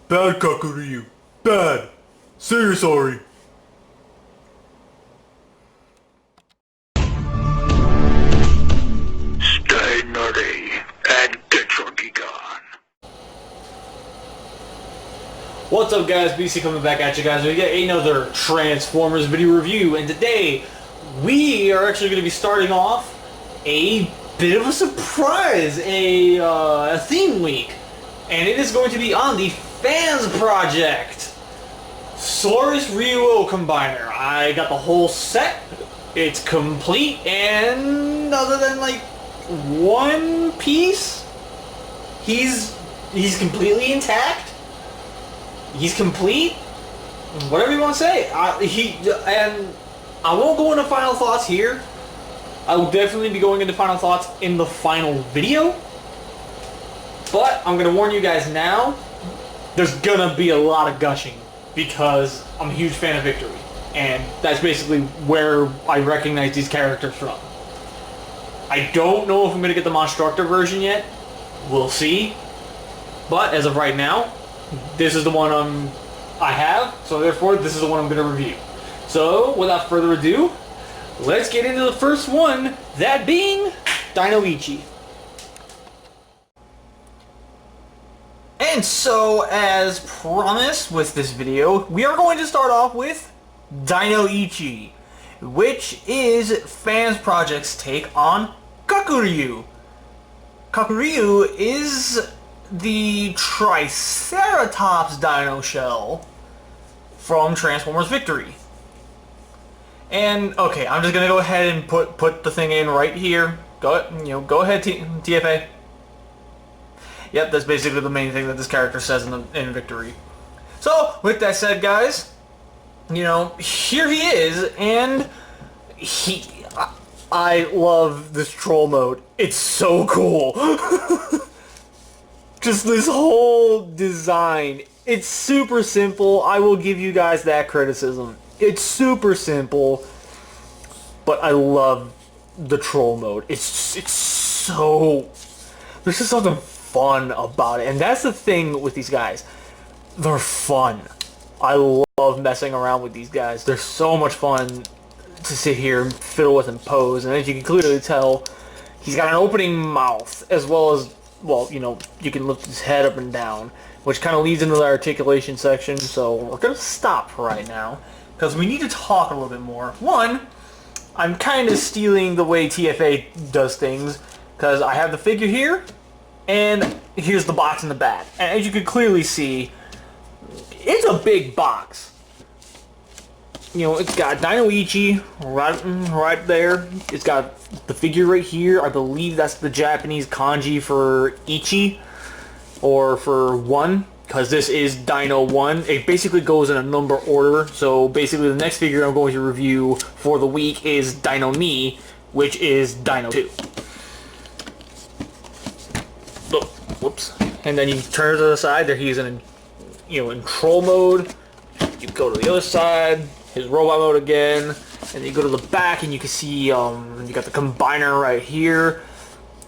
Bad, Kakuryu. Bad. Say you're sorry. Stay nutty and get your geek on. What's up guys, BC coming back at you guys. We get another Transformers video review, and today we are actually going to be starting off a bit of a surprise, a theme week, and it is going to be on the Fans Project Saurus Ryuo Combiner. I got the whole set, it's complete, and other than like one piece, he's completely intact. He's complete, whatever you want to say. And I won't go into final thoughts here. I will definitely be going into final thoughts in the final video. But I'm going to warn you guys now, there's going to be a lot of gushing because I'm a huge fan of Victory. And that's basically where I recognize these characters from. I don't know if I'm going to get the Monstructor version yet. We'll see. But as of right now, this is the one I have, so therefore this is the one I'm going to review. So, without further ado, let's get into the first one, that being Dinoichi. And so, as promised with this video, we are going to start off with Dinoichi, which is Fans Project's take on Kakuryu. Kakuryu is the Triceratops dino shell from Transformers Victory. And okay, I'm just gonna go ahead and put the thing in right here. Go ahead, TFA. Yep, that's basically the main thing that this character says in Victory. So with that said, guys, here he is, and I love this troll mode. It's so cool. Just this whole design. It's super simple. I will give you guys that criticism. It's super simple, but I love the troll mode. It's so... There's just something fun about it. And that's the thing with these guys. They're fun. I love messing around with these guys. They're so much fun to sit here and fiddle with and pose. And as you can clearly tell, he's got an opening mouth as well as... Well, you can lift his head up and down, which kind of leads into the articulation section, so we're going to stop right now, because we need to talk a little bit more. One, I'm kind of stealing the way TFA does things, because I have the figure here, and here's the box in the back. And as you can clearly see, it's a big box. It's got Dinoichi right there. It's got the figure right here. I believe that's the Japanese kanji for Ichi, or for 1, because this is Dino 1. It basically goes in a number order. So basically the next figure I'm going to review for the week is Dino Ni, which is Dino 2. Oh, whoops. And then you turn to the side. There he's in troll mode. You go to the other side. His robot mode again, and you go to the back and you can see you got the combiner right here,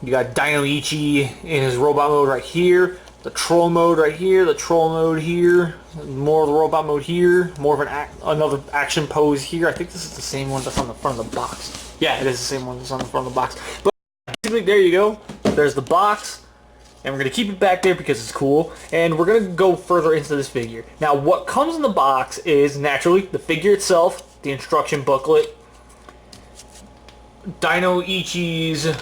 you got Dinoichi in his robot mode right here, the troll mode right here, the troll mode here, more of the robot mode here, more of another action pose here. I think this is the same one that's on the front of the box. Yeah, it is the same one that's on the front of the box. But basically, there you go. There's the box. And we're going to keep it back there because it's cool. And we're going to go further into this figure. Now, what comes in the box is, naturally, the figure itself, the instruction booklet, Dinoichi's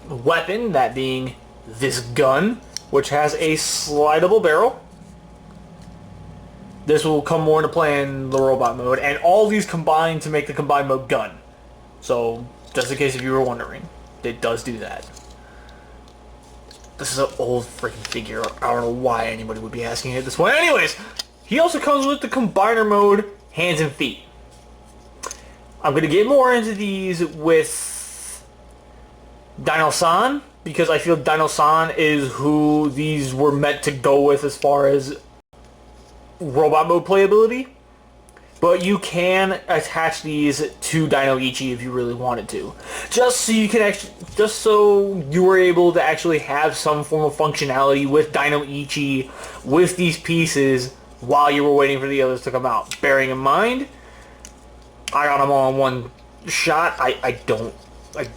weapon, that being this gun, which has a slidable barrel. This will come more into play in the robot mode. And all these combine to make the combined mode gun. So, just in case if you were wondering, it does do that. This is an old freaking figure. I don't know why anybody would be asking it this way. Anyways, he also comes with the combiner mode, hands and feet. I'm going to get more into these with Dino-san, because I feel Dino-san is who these were meant to go with as far as robot mode playability. but you can attach these to Dinoichi if you really wanted to. Just so you can actually, just so you were able to actually have some form of functionality with Dinoichi with these pieces while you were waiting for the others to come out. Bearing in mind, I got them all in one shot. I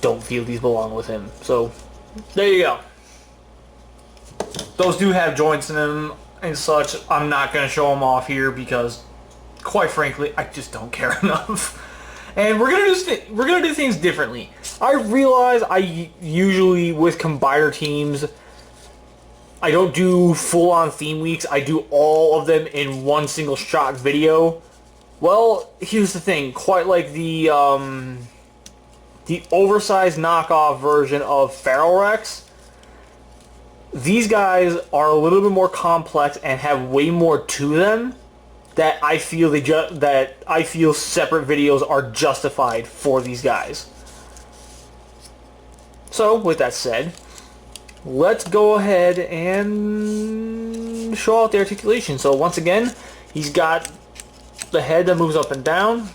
don't feel these belong with him. So there you go. Those do have joints in them and such. I'm not going to show them off here because, quite frankly, I just don't care enough. And we're gonna do things differently. I realize I usually, with combiner teams, I don't do full-on theme weeks. I do all of them in one single shot video. Well, here's the thing. Quite like the oversized knockoff version of Feral Rex, these guys are a little bit more complex and have way more to them that I feel separate videos are justified for these guys. So, with that said, let's go ahead and show out the articulation. So once again, he's got the head that moves up and down,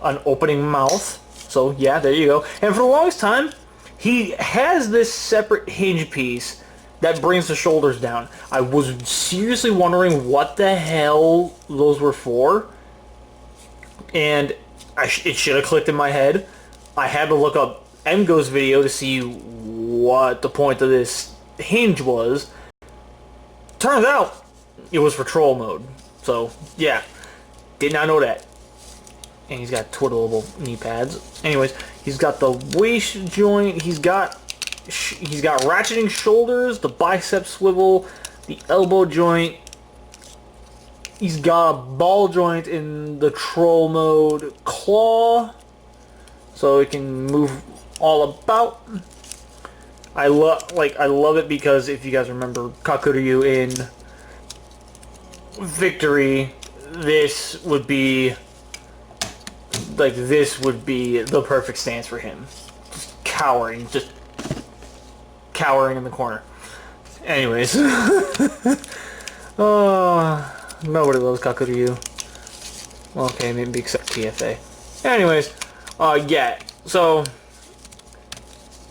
an opening mouth. So yeah, there you go. And for the longest time, he has this separate hinge piece that brings the shoulders down. I was seriously wondering what the hell those were for, and it should have clicked in my head. I had to look up Emgo's video to see what the point of this hinge was. Turns out it was for troll mode. So yeah, did not know that. And he's got twiddleable knee pads. Anyways, he's got the waist joint. He's got ratcheting shoulders, the bicep swivel, the elbow joint. He's got a ball joint in the troll mode claw, so it can move all about. I love it because if you guys remember Kakuryu in Victory, this would be the perfect stance for him. Just cowering in the corner. Anyways, nobody loves Kakuryu. Okay, maybe except TFA. Anyways, yeah. So,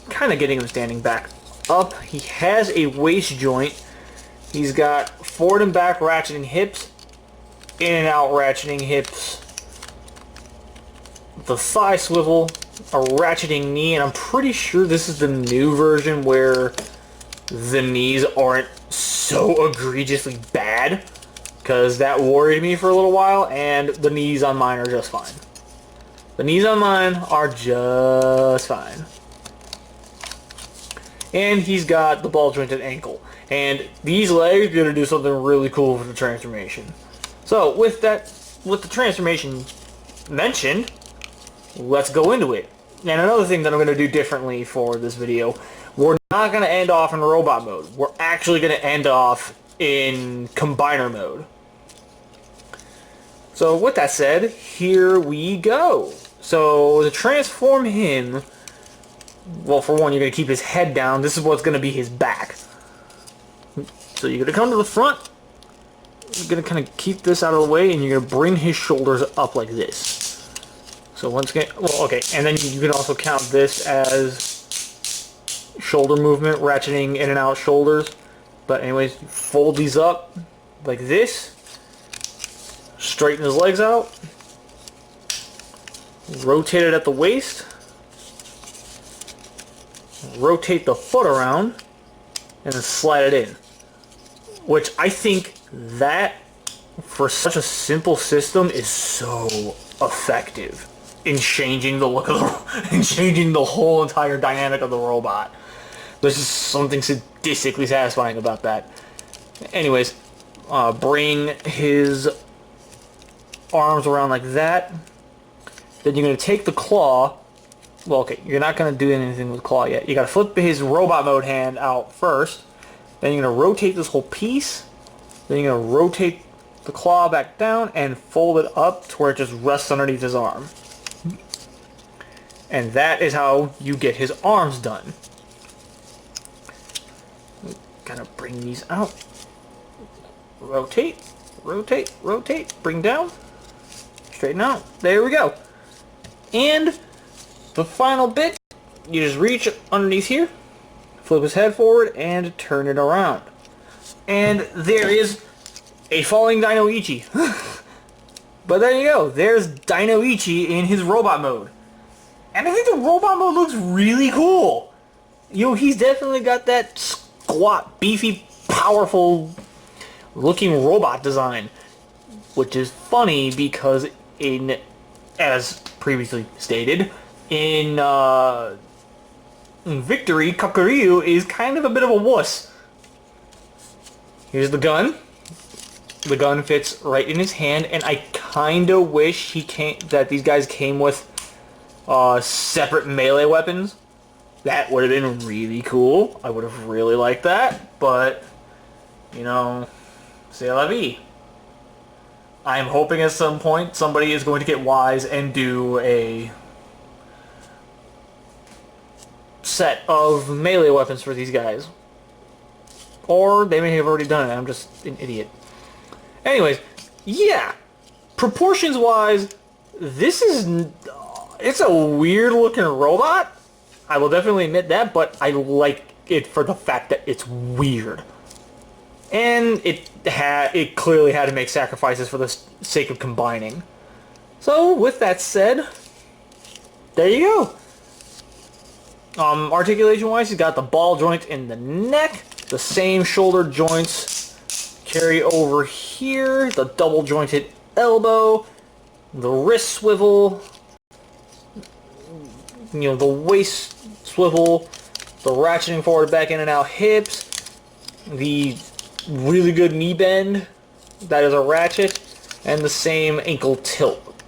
kind of getting him standing back up. He has a waist joint. He's got forward and back ratcheting hips, in and out ratcheting hips, the thigh swivel, a ratcheting knee, and I'm pretty sure this is the new version where the knees aren't so egregiously bad, because that worried me for a little while, and the knees on mine are just fine. The knees on mine are just fine. And he's got the ball jointed ankle. And these legs are going to do something really cool for the transformation. So, with the transformation mentioned, let's go into it. And another thing that I'm going to do differently for this video, we're not going to end off in robot mode. We're actually going to end off in combiner mode. So with that said, here we go. So to transform him, well, for one, you're going to keep his head down. This is what's going to be his back. So you're going to come to the front. You're going to kind of keep this out of the way, and you're going to bring his shoulders up like this. So once again, well, okay, and then you can also count this as shoulder movement, ratcheting in and out shoulders. But anyways, fold these up like this. Straighten his legs out. Rotate it at the waist. Rotate the foot around. And then slide it in. Which I think that, for such a simple system, is so effective in changing the look of in changing the whole entire dynamic of the robot. There's just something sadistically satisfying about that. Anyways, bring his arms around like that. Then you're going to take the claw. Well, okay, you're not going to do anything with the claw yet. You got to flip his robot mode hand out first. Then you're going to rotate this whole piece. Then you're going to rotate the claw back down and fold it up to where it just rests underneath his arm. And that is how you get his arms done. Kind of bring these out. Rotate, rotate, rotate, bring down. straighten out. There we go. And the final bit, you just reach underneath here, flip his head forward, and turn it around. And there is a falling Dinoichi. But there you go. There's Dinoichi in his robot mode. And I think the robot mode looks really cool. You know, he's definitely got that squat, beefy, powerful looking robot design. Which is funny because as previously stated, in Victory, Kakuryu is kind of a bit of a wuss. Here's the gun. The gun fits right in his hand, and I kind of wish that these guys came with separate melee weapons. That would have been really cool. I would have really liked that, but, you know, c'est la vie. I am hoping at some point somebody is going to get wise and do a set of melee weapons for these guys. Or they may have already done it. I'm just an idiot. Anyways, yeah. Proportions-wise, this is... It's a weird-looking robot. I will definitely admit that, but I like it for the fact that it's weird. And it clearly had to make sacrifices for the sake of combining. So, with that said, there you go. Articulation-wise, he's got the ball joint in the neck, the same shoulder joints carry over here, the double-jointed elbow, the wrist swivel, you know, the waist swivel, the ratcheting forward, back in and out hips, the really good knee bend, that is a ratchet, and the same ankle tilt.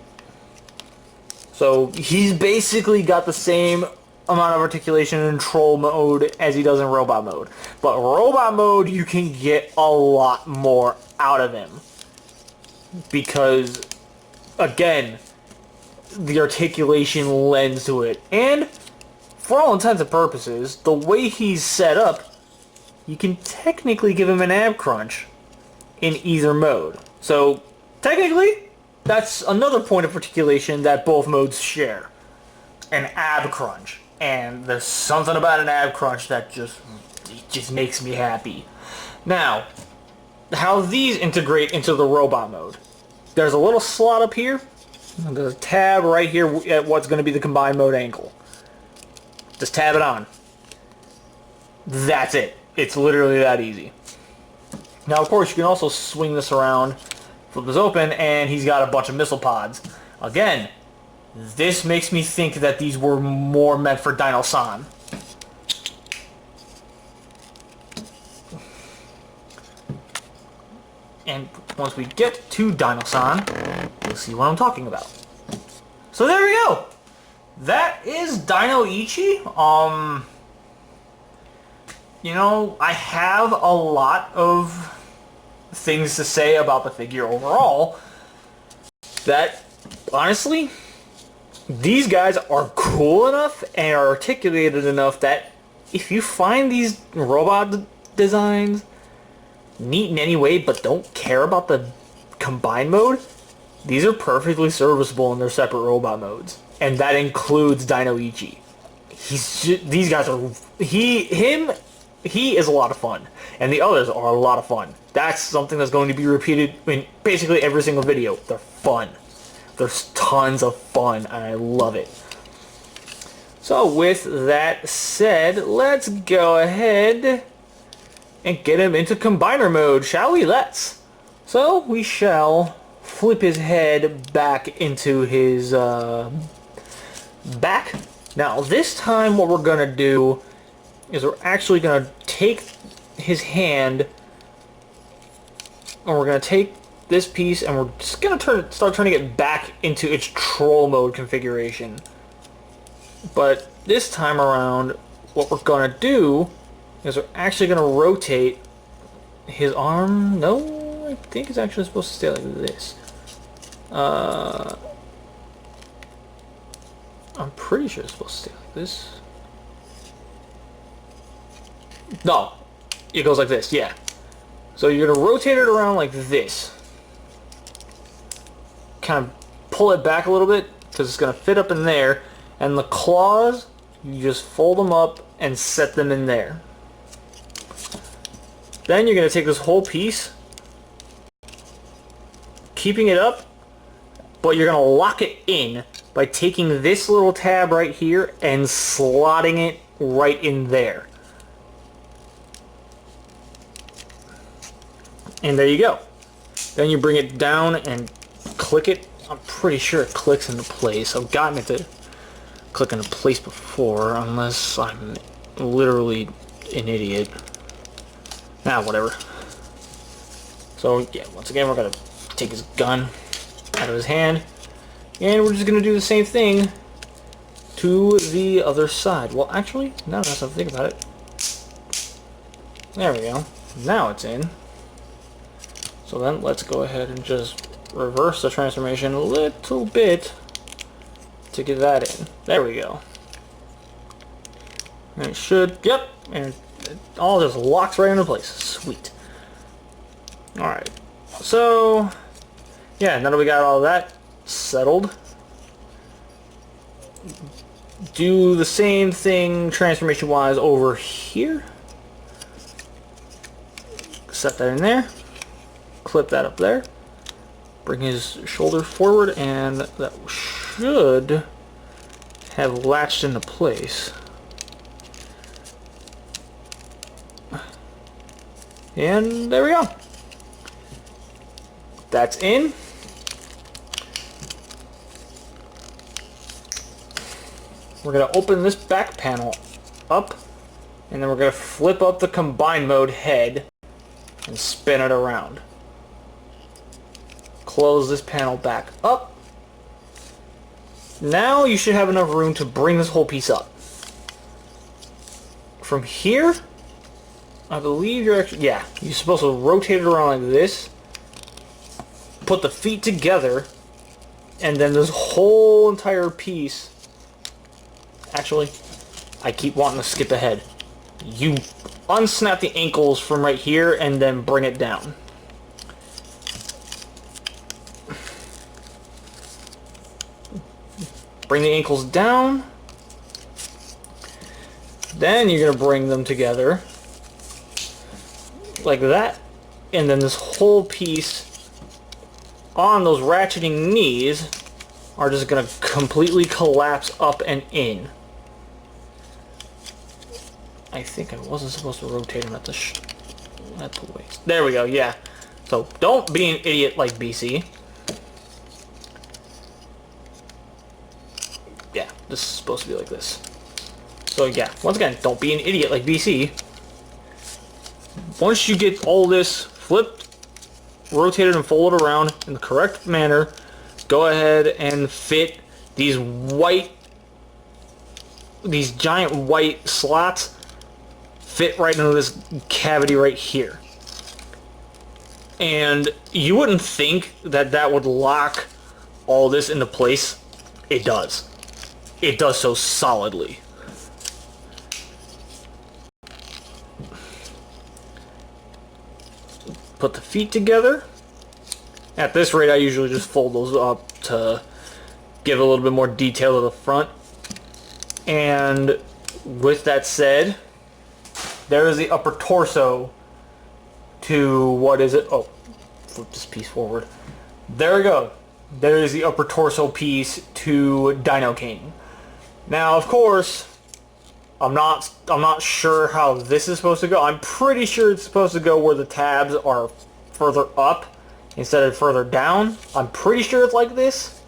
So he's basically got the same amount of articulation in troll mode as he does in robot mode. But robot mode, you can get a lot more out of him. Because, again, the articulation lends to it. And, for all intents and purposes, the way he's set up, you can technically give him an ab crunch in either mode. So, technically, that's another point of articulation that both modes share. An ab crunch. And there's something about an ab crunch that just makes me happy. Now, how these integrate into the robot mode. There's a little slot up here. And there's a tab right here at what's going to be the combined mode ankle. Just tab it on. That's it. It's literally that easy. Now, of course, you can also swing this around, flip this open, and he's got a bunch of missile pods. Again, this makes me think that these were more meant for Dino-san. And once we get to Dino-san, you'll see what I'm talking about. So there we go! That is Dinoichi. You know, I have a lot of things to say about the figure overall. That, honestly, these guys are cool enough and are articulated enough that if you find these robot designs neat in any way but don't care about the combined mode, these are perfectly serviceable in their separate robot modes. And that includes Dinoichi. These guys are... He is a lot of fun. And the others are a lot of fun. That's something that's going to be repeated in basically every single video. They're fun. There's tons of fun, and I love it. So with that said, let's go ahead and get him into combiner mode, shall we? Let's. So we shall flip his head back into his back. Now this time what we're going to do is we're actually going to take his hand and we're going to take this piece and we're just going to start turning it back into its troll mode configuration. But this time around, what we're going to do is we're actually going to rotate his arm. No, I think it's actually supposed to stay like this. I'm pretty sure it's supposed to stay like this. No, it goes like this, yeah. So you're going to rotate it around like this. Kind of pull it back a little bit because it's going to fit up in there. And the claws, you just fold them up and set them in there. Then you're going to take this whole piece, keeping it up, but you're going to lock it in by taking this little tab right here and slotting it right in there. And there you go. Then you bring it down and click it. I'm pretty sure it clicks into place. I've gotten it to click into place before, unless I'm literally an idiot. Nah, whatever. So yeah, once again, we're gonna take his gun out of his hand, and we're just gonna do the same thing to the other side. Well, actually, now that I have to think about it, there we go. Now it's in. So then let's go ahead and just reverse the transformation a little bit to get that in. There we go. And it should, yep, and it all just locks right into place. Sweet. Alright, so yeah, now that we got all that settled, do the same thing transformation wise over here. Set that in there. Clip that up there. Bring his shoulder forward, and that should have latched into place. And there we go. That's in. We're going to open this back panel up, and then we're going to flip up the combine mode head and spin it around. Close this panel back up. Now you should have enough room to bring this whole piece up. From here, I believe you're actually, yeah, you're supposed to rotate it around like this, put the feet together, and then this whole entire piece, actually, I keep wanting to skip ahead. You unsnap the ankles from right here and then bring it down. Bring the ankles down. Then you're going to bring them together like that. And then this whole piece on those ratcheting knees are just going to completely collapse up and in. I think I wasn't supposed to rotate them at the waist. There we go, yeah. So don't be an idiot like BC. Yeah, this is supposed to be like this. So yeah, once again, don't be an idiot like BC. Once you get all this flipped, rotated, and folded around in the correct manner, go ahead and fit these giant white slots, fit right into this cavity right here. And you wouldn't think that that would lock all this into place. It does. It does so solidly. Put the feet together. At this rate, I usually just fold those up to give a little bit more detail to the front. And with that said, there is the upper torso to, what is it? Oh, flip this piece forward. There we go. There is the upper torso piece to Dinoking. Now, of course, I'm not sure how this is supposed to go. I'm pretty sure it's supposed to go where the tabs are further up instead of further down. I'm pretty sure it's like this.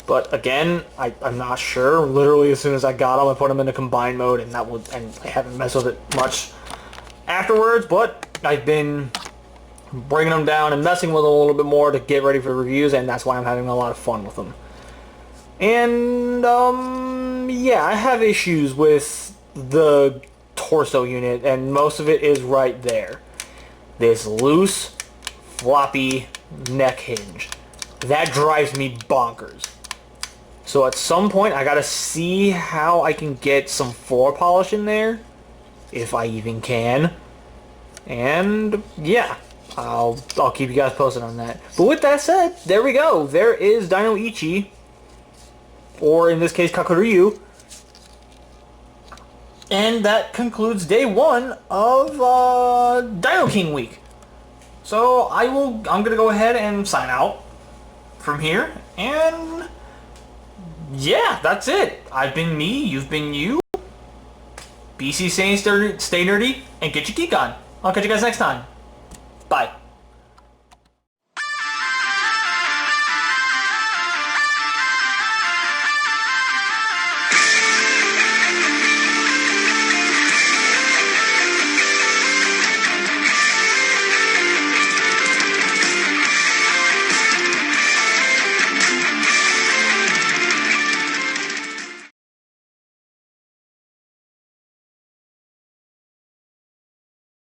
But again, I'm not sure. Literally, as soon as I got them, I put them into combine mode, and I haven't messed with it much afterwards. But I've been bringing them down and messing with them a little bit more to get ready for reviews, and that's why I'm having a lot of fun with them. And yeah, I have issues with the torso unit, and most of it is right there. This loose, floppy neck hinge. That drives me bonkers. So at some point, I gotta see how I can get some floor polish in there, if I even can. And yeah, I'll keep you guys posted on that. But with that said, there we go. There is Dinoichi or in this case Kakuryu. And that concludes day 1 of Dinoking week. So I'm gonna go ahead and sign out from here, and yeah, that's it. I've been me, you've been you. BC saying stay nerdy and get your geek on. I'll catch you guys next time. Bye.